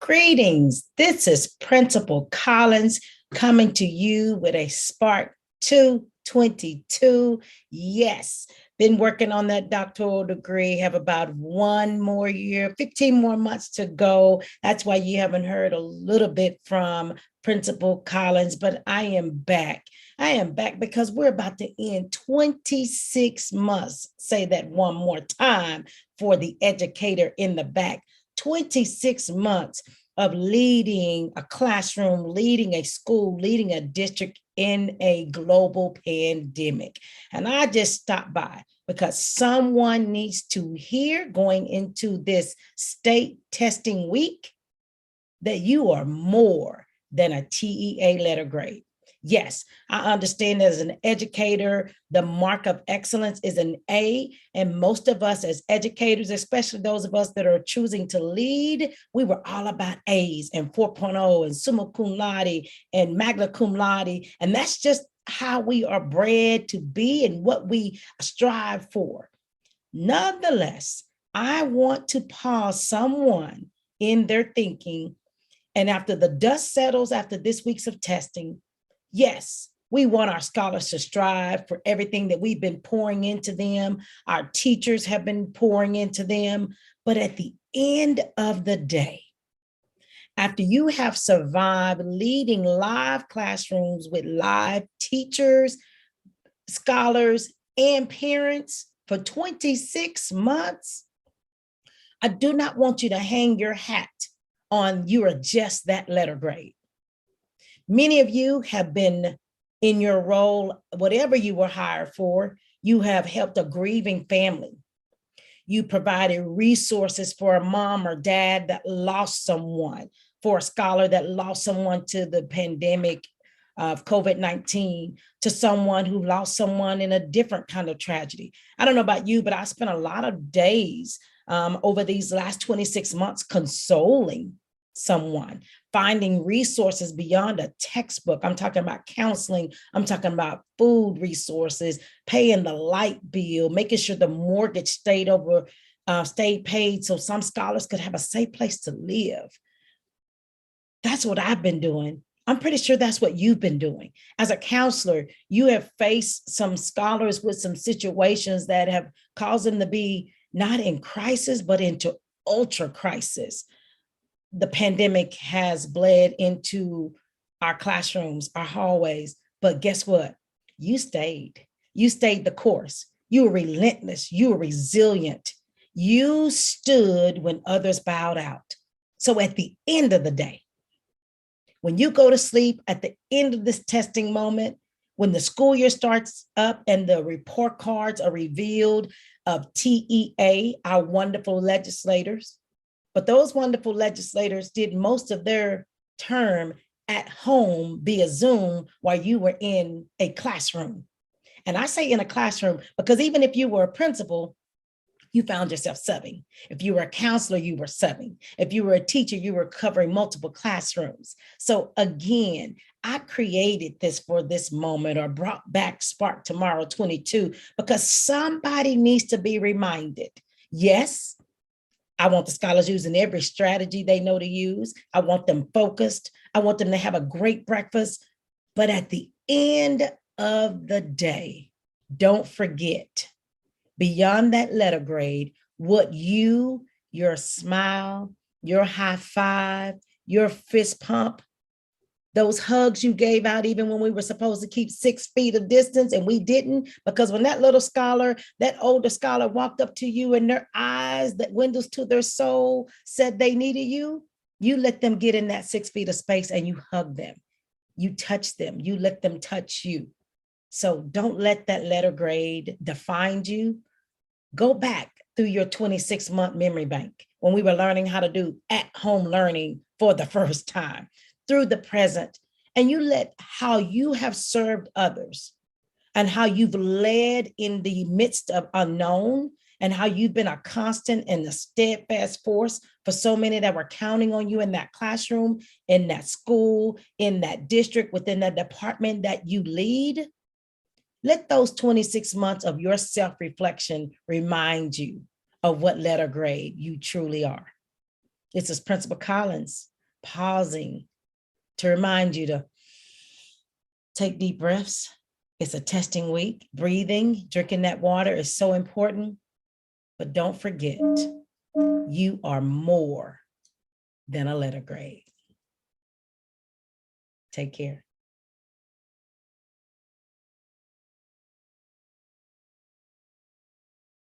Greetings. This is Principal Collins coming to you with a Sprk 222. Yes, been working on that doctoral degree, have about one more year, 15 more months to go. That's why you haven't heard a little bit from Principal Collins, but I am back. I am back because we're about to end 26 months. Say that one more time for the educator in the back. 26 months of leading a classroom, leading a school, leading a district in a global pandemic. And I just stopped by because someone needs to hear going into this state testing week that you are more than a TEA letter grade. Yes, I understand that as an educator, the mark of excellence is an A, and most of us as educators, especially those of us that are choosing to lead, we were all about A's and 4.0 and summa cum laude and magna cum laude, and that's just how we are bred to be and what we strive for. Nonetheless, I want to pause someone in their thinking, and after the dust settles after this week's of testing, yes, we want our scholars to strive for everything that we've been pouring into them. Our teachers have been pouring into them. But at the end of the day, after you have survived leading live classrooms with live teachers, scholars, and parents for 26 months, I do not want you to hang your hat on you are just that letter grade. Many of you have been in your role, whatever you were hired for, you have helped a grieving family. You provided resources for a mom or dad that lost someone, for a scholar that lost someone to the pandemic of COVID-19, to someone who lost someone in a different kind of tragedy. I don't know about you, but I spent a lot of days over these last 26 months consoling someone, finding resources beyond a textbook. I'm talking about counseling. I'm talking about food resources, paying the light bill, making sure the mortgage stayed paid so some scholars could have a safe place to live. That's what I've been doing. I'm pretty sure that's what you've been doing. As a counselor, you have faced some scholars with some situations that have caused them to be not in crisis, but into ultra crisis. The pandemic has bled into our classrooms, our hallways, but guess what? You stayed the course. You were relentless. You were resilient. You stood when others bowed out. So at the end of the day, when you go to sleep at the end of this testing moment, when the school year starts up and the report cards are revealed of TEA, our wonderful legislators, but those wonderful legislators did most of their term at home via Zoom while you were in a classroom. And I say in a classroom because even if you were a principal, you found yourself subbing. If you were a counselor, you were subbing. If you were a teacher, you were covering multiple classrooms. So again, I created this for this moment, or brought back Sprk Tmrw 22, because somebody needs to be reminded. Yes, I want the scholars using every strategy they know to use. I want them focused. I want them to have a great breakfast. But at the end of the day, don't forget, beyond that letter grade, what you, your smile, your high five, your fist pump, those hugs you gave out even when we were supposed to keep 6 feet of distance and we didn't, because when that little scholar, that older scholar walked up to you and their eyes, that windows to their soul said they needed you, you let them get in that 6 feet of space and you hug them. You touch them, you let them touch you. So don't let that letter grade define you. Go back through your 26-month memory bank when we were learning how to do at-home learning for the first time, through the present, and you let how you have served others and how you've led in the midst of unknown and how you've been a constant and a steadfast force for so many that were counting on you in that classroom, in that school, in that district, within that department that you lead. Let those 26 months of your self-reflection remind you of what letter grade you truly are. This is Principal Collins pausing to remind you to take deep breaths. It's a testing week. Breathing, drinking that water is so important. But don't forget, you are more than a letter grade. Take care.